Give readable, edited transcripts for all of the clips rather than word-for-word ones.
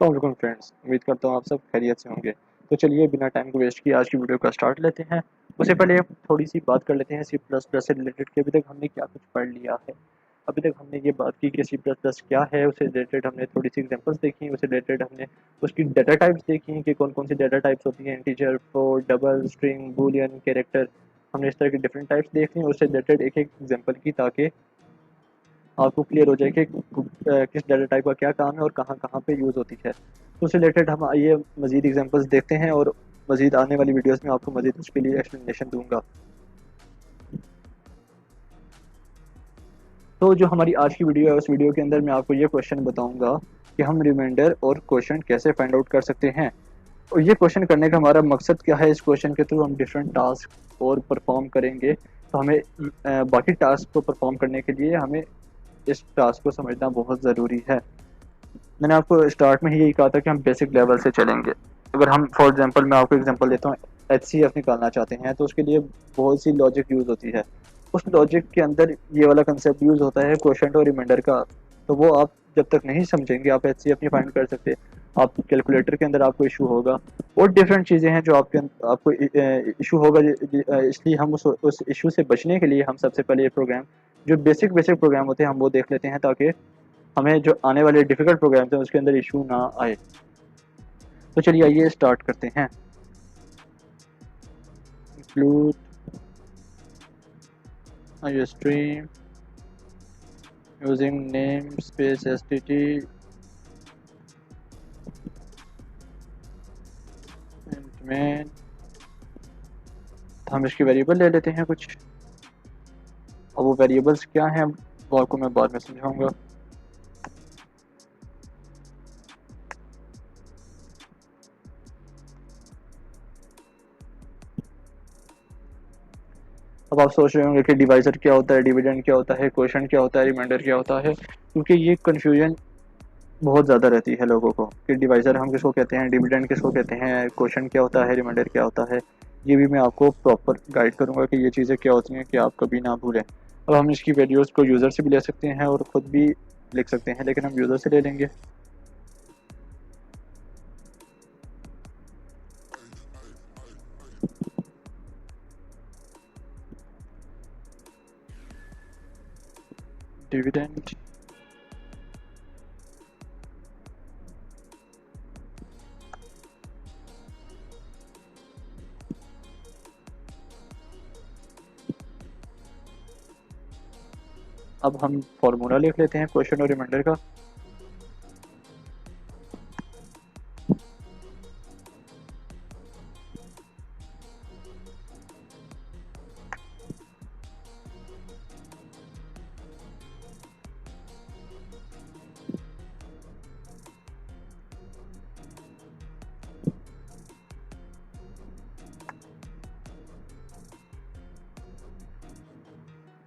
अस्सलाम फ्रेंड्स, उम्मीद करता हूँ आप सब खैरियत से होंगे। तो चलिए बिना टाइम को वेस्ट किए आज की वीडियो का स्टार्ट लेते हैं। उससे पहले हम थोड़ी सी बात कर लेते हैं सी प्लस प्लस से रिलेटेड कि अभी तक हमने क्या कुछ पढ़ लिया है। अभी तक हमने ये बात की कि सी प्लस प्लस क्या है, उससे रिलेटेड हमने थोड़ी सी एग्जांपल्स देखी, उससे रिलेटेड हमने उसकी डाटा टाइप्स देखी कि कौन कौन सी डाटा टाइप्स होती हैं, integer, float, double, string, Boolean, character. हमने इस तरह की डिफरेंट टाइप्स देख ली, उससे रिलेटेड एक एक एग्जाम्पल की, ताकि आपको क्लियर हो जाए कि किस डाटा टाइप का क्या काम है और कहाँ कहाँ पे यूज़ होती है। तो उससे रिलेटेड हम आइए मज़ीद एग्जांपल्स देखते हैं और मज़ीद आने वाली वीडियोस में आपको मज़ीद उसके लिए एक्सप्लेनेशन दूंगा। तो जो हमारी आज की वीडियो है, उस वीडियो के अंदर मैं आपको ये क्वेश्चन बताऊंगा कि हम रिमाइंडर और क्वेश्चन कैसे फाइंड आउट कर सकते हैं। और ये क्वेश्चन करने का हमारा मकसद क्या है, इस क्वेश्चन के थ्रू हम डिफरेंट टास्क और परफॉर्म करेंगे। तो हमें बाकी टास्क को परफॉर्म करने के लिए हमें इस टास्क को समझना बहुत ज़रूरी है। मैंने आपको स्टार्ट में ही यही कहा था कि हम बेसिक लेवल से चलेंगे। अगर हम फॉर एग्जांपल मैं आपको एग्जांपल देता हूँ, एचसीएफ निकालना चाहते हैं तो उसके लिए बहुत सी लॉजिक यूज़ होती है। उस लॉजिक के अंदर ये वाला कंसेप्ट यूज़ होता है क्वोशंट और रिमाइंडर का। तो वो आप जब तक नहीं समझेंगे आप एचसीएफ नहीं फाइंड कर सकते। आप कैलकुलेटर के अंदर आपको इशू होगा और डिफरेंट चीज़ें हैं जो आपको इशू होगा। इसलिए हम उस इशू से बचने के लिए हम सबसे पहले ये प्रोग्राम, जो बेसिक बेसिक प्रोग्राम होते हैं, हम वो देख लेते हैं, ताकि हमें जो आने वाले डिफिकल्ट प्रोग्राम्स हैं उसके अंदर इशू ना आए। तो चलिए आइए स्टार्ट करते हैं। Include stream using name space STT में हम इसके वेरिएबल ले लेते हैं कुछ। और वो वेरिएबल्स क्या हैं वो आपको मैं बाद में समझाऊंगा। अब आप सोच रहे होंगे कि डिवाइजर क्या होता है, डिविडेंड क्या होता है, क्वोशंट क्या होता है, रिमाइंडर क्या होता है, क्योंकि ये कन्फ्यूजन बहुत ज़्यादा रहती है लोगों को कि डिवाइज़र हम किसको कहते हैं, डिविडेंड किसको कहते हैं, क्वोशंट क्या होता है, रिमाइंडर क्या होता है। ये भी मैं आपको प्रॉपर गाइड करूँगा कि ये चीज़ें क्या होती हैं, कि आप कभी ना भूलें। अब हम इसकी वैल्यूज़ को यूज़र से भी ले सकते हैं और ख़ुद भी लिख सकते हैं, लेकिन हम यूज़र से ले लेंगे। डिविडेंड अब हम फार्मूला लिख लेते हैं क्वोशंट और रिमाइंडर का।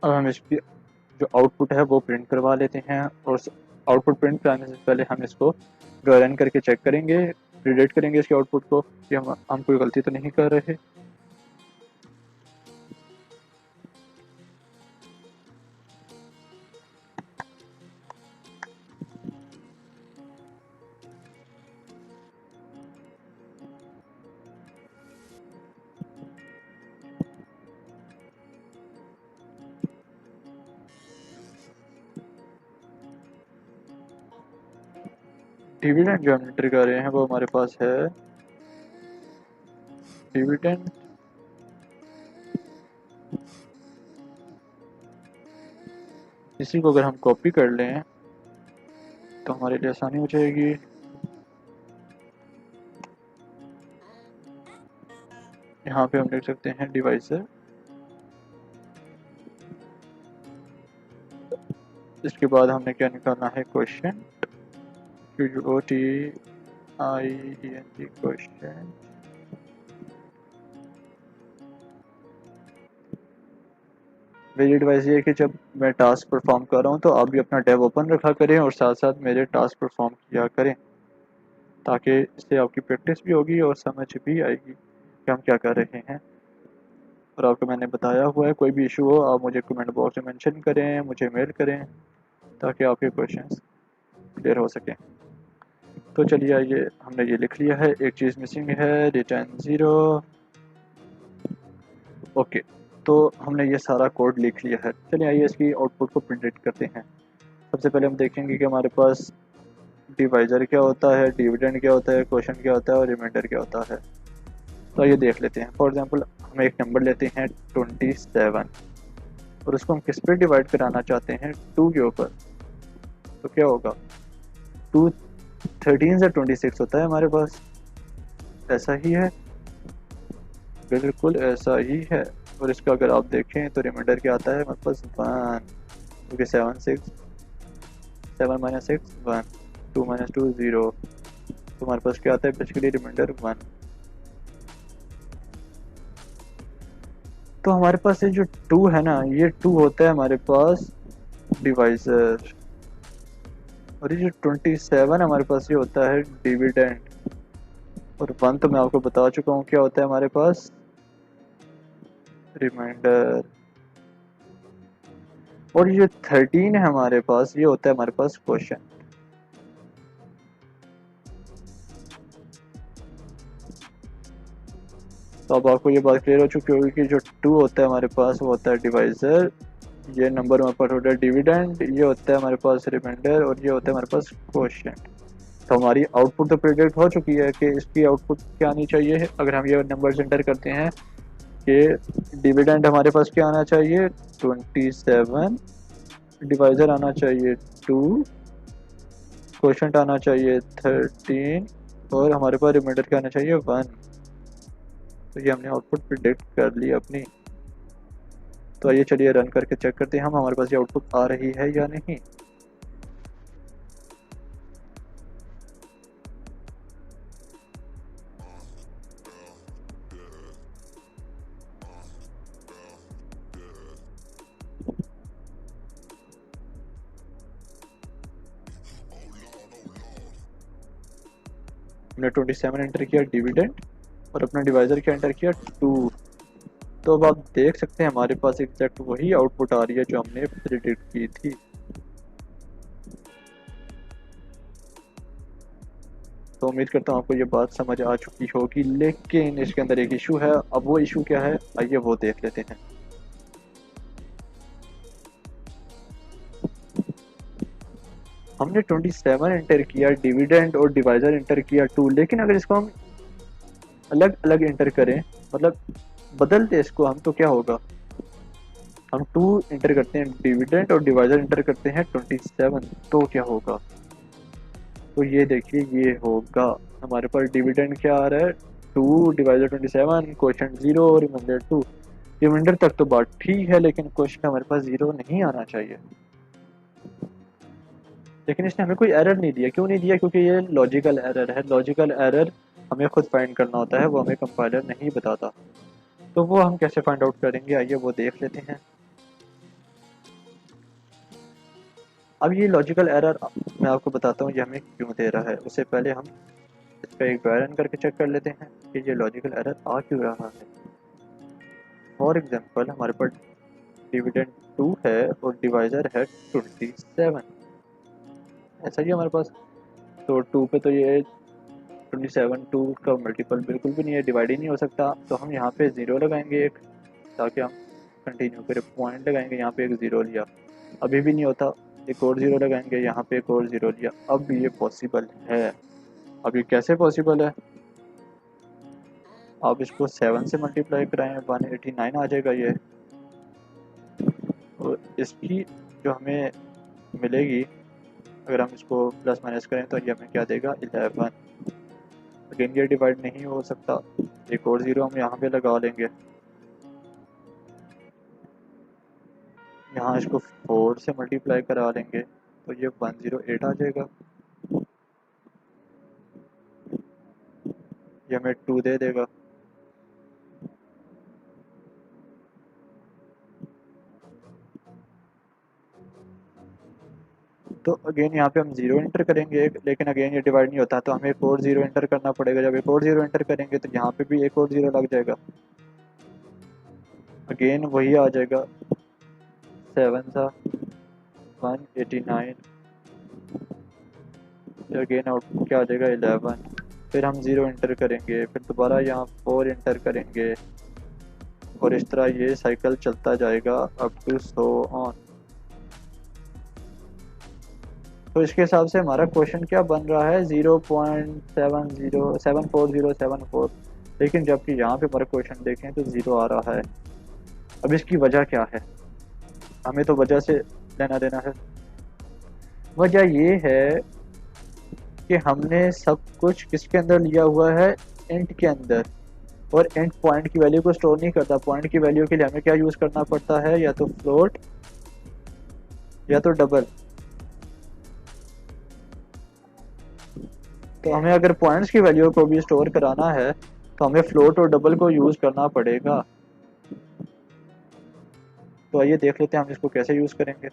अब हम इसकी जो आउटपुट है वो प्रिंट करवा लेते हैं, और आउटपुट प्रिंट कराने से पहले हम इसको रन करके चेक करेंगे, प्रीडेट करेंगे इसके आउटपुट को कि हम कोई गलती तो नहीं कर रहे। डिविडेंड जो हम एंटर कर रहे हैं वो हमारे पास है डिविडेंड इसी को अगर हम कॉपी कर लें तो हमारे लिए आसानी हो जाएगी। यहाँ पे हम लिख सकते हैं डिवाइसर। इसके बाद हमने क्या निकालना है, क्वेश्चन, QUOTIENT क्वेश्चन। मेरी एडवाइस ये है कि जब मैं टास्क परफॉर्म कर रहा हूँ तो आप भी अपना टैब ओपन रखा करें और साथ साथ मेरे टास्क परफॉर्म किया करें, ताकि इससे आपकी प्रैक्टिस भी होगी और समझ भी आएगी कि हम क्या कर रहे हैं। और आपको मैंने बताया हुआ है, कोई भी इशू हो आप मुझे कमेंट बॉक्स में मेंशन करें, मुझे मेल करें, ताकि आपके क्वेश्चंस क्लियर हो सकें। तो चलिए आइए, हमने ये लिख लिया है, एक चीज़ मिसिंग है, रिटर्न 0। ओके, तो हमने ये सारा कोड लिख लिया है। चलिए आइए इसकी आउटपुट को प्रिंट करते हैं। सबसे पहले हम देखेंगे कि हमारे पास डिवाइजर क्या होता है, डिविडेंड क्या होता है, क्वोशंट क्या होता है और रिमाइंडर क्या होता है। तो ये देख लेते हैं। फॉर एग्जांपल हम एक नंबर लेते हैं 27 और उसको हम किस पे डिवाइड कराना चाहते हैं, 2 के ऊपर। तो क्या होगा, 2 13 से 26 होता है हमारे पास, ऐसा ही है, बिल्कुल ऐसा ही है। और इसका अगर आप देखें तो रिमाइंडर क्या आता है हमारे पास, 1, क्योंकि 7 माइनस 6 1, 2 माइनस 2 0। तो हमारे पास क्या आता है बेसिकली, रिमाइंडर 1। तो हमारे पास ये जो 2 है ना, ये 2 होता है हमारे पास डिवाइजर, और ये जो 27 हमारे पास ये होता है डिविडेंड, और 1 तो मैं आपको बता चुका हूँ क्या होता है हमारे पास, रिमाइंडर। और ये 13 है हमारे पास, ये होता है हमारे पास क्वेश्चन। तो अब आपको ये बात क्लियर हो चुकी होगी कि जो 2 होता है हमारे पास वो होता है डिवाइजर, ये नंबर हमारे पास होता है डिविडेंड, ये होता है हमारे पास रिमाइंडर, और ये होता है हमारे पास क्वोशिएंट। तो हमारी आउटपुट तो प्रिडिक्ट हो चुकी है कि इसकी आउटपुट क्या आनी चाहिए। अगर हम ये नंबर्स एंटर करते हैं कि डिविडेंड हमारे पास क्या आना चाहिए, 27, डिवाइजर आना चाहिए 2, क्वोशिएंट आना चाहिए 13, और हमारे पास रिमाइंडर क्या आना चाहिए 1। तो ये हमने आउटपुट प्रिडिक्ट कर ली अपनी। तो आइए चलिए रन करके चेक करते हैं हम हमारे पास ये आउटपुट आ रही है या नहीं। हमने 27 एंटर किया डिविडेंड, और अपना डिवाइजर क्या एंटर किया 2। तो अब आप देख सकते हैं हमारे पास एग्जैक्ट वही आउटपुट आ रही है जो हमने प्रिडिक्ट की थी। तो उम्मीद करता हूँ आपको ये बात समझ आ चुकी होगी, लेकिन इसके अंदर एक इशू है। अब वो इशू क्या है, आइए वो देख लेते हैं। हमने 27 एंटर किया डिविडेंड और डिवाइजर एंटर किया 2, लेकिन अगर इसको हम अलग अलग एंटर करें, मतलब बदलते इसको हम, तो क्या होगा, हम 2 एंटर करते हैं डिविडेंड और डिवाइजर एंटर करते हैं 27, तो क्या होगा। तो ये देखिए ये होगा, हमारे पास डिविडेंड क्या आ रहा है, 2 डिवाइजर 27, क्वेश्चन 0, रिमाइंडर 2। रिमाइंडर तक तो बात ठीक है, लेकिन क्वेश्चन हमारे पास 0 नहीं आना चाहिए। लेकिन इसने हमें कोई एरर नहीं दिया। क्यों नहीं दिया, क्योंकि ये लॉजिकल एरर है। लॉजिकल एरर हमें खुद फाइंड करना होता है, वो हमें कंपाइलर नहीं बताता। तो वो हम कैसे फाइंड आउट करेंगे, आइए वो देख लेते हैं। अब ये लॉजिकल एरर मैं आपको बताता हूँ ये हमें क्यों दे रहा है। उससे पहले हम इसका एक ट्रायल रन करके चेक कर लेते हैं कि ये लॉजिकल एरर आ क्यों रहा है। फॉर एग्जांपल हमारे पास डिविडेंड 2 है और डिवाइजर है 27, ऐसा ही हमारे पास। तो 2 पे तो ये 27 2 का मल्टीपल बिल्कुल भी नहीं है, डिवाइड ही नहीं हो सकता। तो हम यहाँ पे 0 लगाएंगे एक, ताकि हम कंटिन्यू करें। पॉइंट लगाएंगे, यहाँ पे एक 0 लिया, अभी भी नहीं होता, एक और 0 लगाएंगे, यहाँ पे एक और 0 लिया, अब ये पॉसिबल है। अब ये कैसे पॉसिबल है, आप इसको 7 से मल्टीप्लाई कराएं, 189 आ जाएगा ये। और इसकी जो हमें मिलेगी, अगर हम इसको प्लस माइनस करें तो ये हमें क्या देगा, 11। अगेन ये डिवाइड नहीं हो सकता, एक और 0 हम यहाँ पे लगा लेंगे, यहाँ इसको 4 से मल्टीप्लाई करा लेंगे तो ये 108 आ जाएगा। ये हमें 2 दे देगा। तो अगेन यहाँ पे हम 0 एंटर करेंगे एक, लेकिन अगेन ये डिवाइड नहीं होता, तो हमें एक और 0 एंटर करना पड़ेगा। जब एक और 0 एंटर करेंगे तो यहाँ पे भी एक और 0 लग जाएगा, अगेन वही आ जाएगा, 7 सा 189। अगेन आउटपुट क्या आ जाएगा 11। फिर हम 0 इंटर करेंगे, फिर दोबारा यहाँ 4 इंटर करेंगे और इस तरह ये साइकिल चलता जाएगा अप टू सो ऑन। तो इसके हिसाब से हमारा क्वेश्चन क्या बन रहा है 0.7074 लेकिन जबकि यहाँ पे हमारा क्वेश्चन देखें तो 0 आ रहा है। अब इसकी वजह क्या है, हमें तो वजह से लेना देना है। वजह ये है कि हमने सब कुछ किसके अंदर लिया हुआ है, इंट के अंदर, और इंट पॉइंट की वैल्यू को स्टोर नहीं करता। पॉइंट की वैल्यू के लिए हमें क्या यूज़ करना पड़ता है, या तो फ्लोट या तो डबल। तो हमें अगर पॉइंट्स की वैल्यू को भी स्टोर कराना है तो हमें फ्लोट और डबल को यूज़ करना पड़ेगा। तो आइए देख लेते हैं हम इसको कैसे यूज़ करेंगे।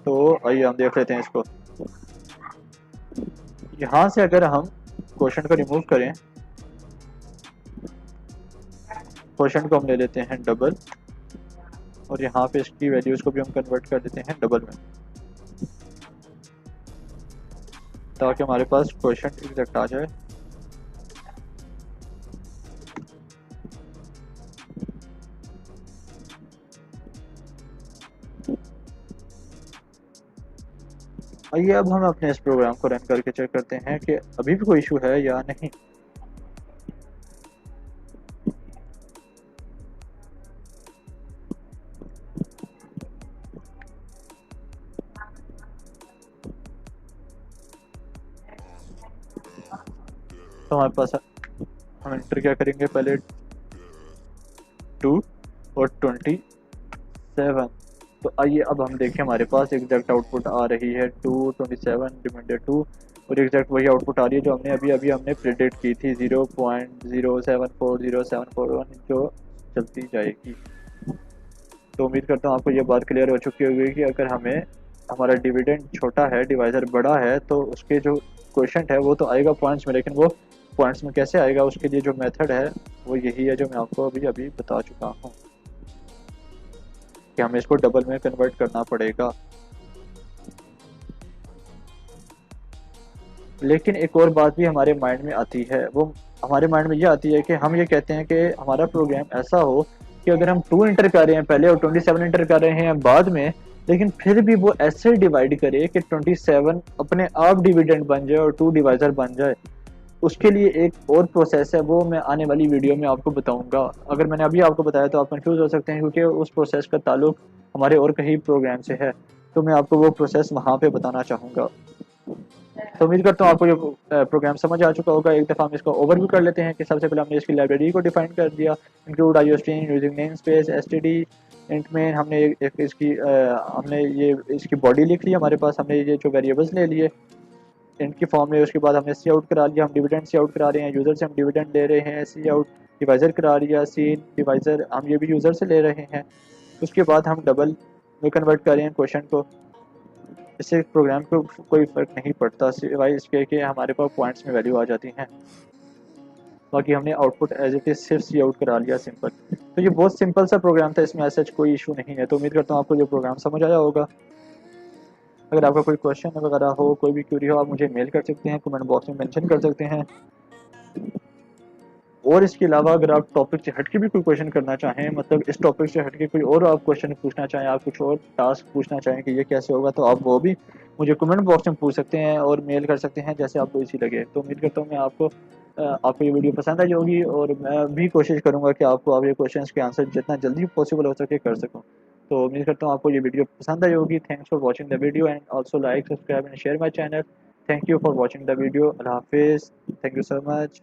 तो आइए हम देख लेते हैं इसको। यहाँ से अगर हम क्वेश्चन को रिमूव करें, क्वेश्चन को हम ले लेते हैं डबल और यहाँ पे इसकी वैल्यूज को भी हम कन्वर्ट कर देते हैं डबल में, ताकि हमारे पास क्वेश्चन एग्जैक्ट आ जाए। आइए अब हम अपने इस प्रोग्राम को रन करके चेक करते हैं कि अभी भी कोई इशू है या नहीं। तो हमारे पास हम एंटर क्या करेंगे, पहले 2 और 27। तो आइए अब हम देखें हमारे पास एग्जैक्ट आउटपुट आ रही है 2, 27 रिमाइंडर 2 और एग्जैक्ट वही आउटपुट आ रही है जो हमने अभी हमने प्रिडिक्ट की थी 0.074071 जो चलती जाएगी। तो उम्मीद करता हूँ आपको ये बात क्लियर हो चुकी होगी कि अगर हमें हमारा डिविडेंड छोटा है, डिवाइज़र बड़ा है, तो उसके जो क्वोशंट है वो तो आएगा पॉइंट्स में, लेकिन वो पॉइंट्स में कैसे आएगा उसके लिए जो मेथड है वो यही है जो मैं आपको अभी बता चुका हूँ कि हमें इसको डबल में कन्वर्ट करना पड़ेगा। लेकिन एक और बात भी हमारे माइंड में आती है, वो हमारे माइंड में ये आती है कि हम ये कहते हैं कि हमारा प्रोग्राम ऐसा हो कि अगर हम 2 इंटर कर रहे हैं पहले और 27 इंटर कर रहे हैं बाद में, लेकिन फिर भी वो ऐसे डिवाइड करे कि 27 अपने आप डिविडेंड बन जाए और 2 डिवाइजर बन जाए। उसके लिए एक और प्रोसेस है, वो मैं आने वाली वीडियो में आपको बताऊंगा। अगर मैंने अभी आपको बताया तो आप कंफ्यूज हो सकते हैं क्योंकि उस प्रोसेस का ताल्लुक हमारे और कई प्रोग्राम से है, तो मैं आपको वो प्रोसेस वहाँ पे बताना चाहूँगा। तो उम्मीद करता हूँ आपको ये प्रोग्राम समझ आ चुका होगा। एक दफ़ा हम इसका ओवरव्यू कर लेते हैं कि सबसे पहले हमने इसकी लाइब्रेरी को डिफाइन कर दिया, include iostream using name space STD int में हमने एक इसकी हमने ये इसकी बॉडी लिख ली, हमारे पास हमने ये जो वेरिएबल्स ले लिए इंट की फॉर्म में। उसके बाद हमने सी आउट करा लिया, हम डिविडेंड सी आउट करा रहे हैं, यूज़र से हम डिविडेंड ले रहे हैं, सी आउट डिवाइज़र करा लिया, सी डिवाइज़र हम ये भी यूज़र से ले रहे हैं। उसके बाद हम डबल में कन्वर्ट कर रहे हैं क्वेश्चन को। इससे प्रोग्राम को कोई फ़र्क नहीं पड़ता सिवाय इसके कि हमारे पास पॉइंट्स में वैल्यू आ जाती हैं। बाकी हमने आउटपुट एज इट इज़ सिर्फ सी आउट करा लिया, सिंपल। तो ये बहुत सिंपल सा प्रोग्राम था, इसमें ऐसा कोई इशू नहीं है। तो उम्मीद करता हूँ आपको ये प्रोग्राम समझ आया होगा। अगर आपका कोई क्वेश्चन वगैरह हो, कोई भी क्यूरी हो, आप मुझे मेल कर सकते हैं, कमेंट बॉक्स में मेंशन कर सकते हैं। और इसके अलावा अगर आप टॉपिक से हट के भी कोई क्वेश्चन करना चाहें, मतलब इस टॉपिक से हट के कोई और आप क्वेश्चन पूछना चाहें, आप कुछ और टास्क पूछना चाहें कि ये कैसे होगा, तो आप वो भी मुझे कमेंट बॉक्स में पूछ सकते हैं और मेल कर सकते हैं, जैसे आपको इसी लगे। तो उम्मीद करता हूँ मैं आपको ये वीडियो पसंद आई होगी और मैं भी कोशिश करूँगा कि आपको आप ये क्वेश्चन के आंसर जितना जल्दी पॉसिबल हो सके कर सकूँ। तो उम्मीद करता हूँ आपको ये वीडियो पसंद आई होगी। Thanks for watching the video and also like, subscribe and share my channel. Thank you for watching the video. अल्लाह हाफिज़। Thank you so much.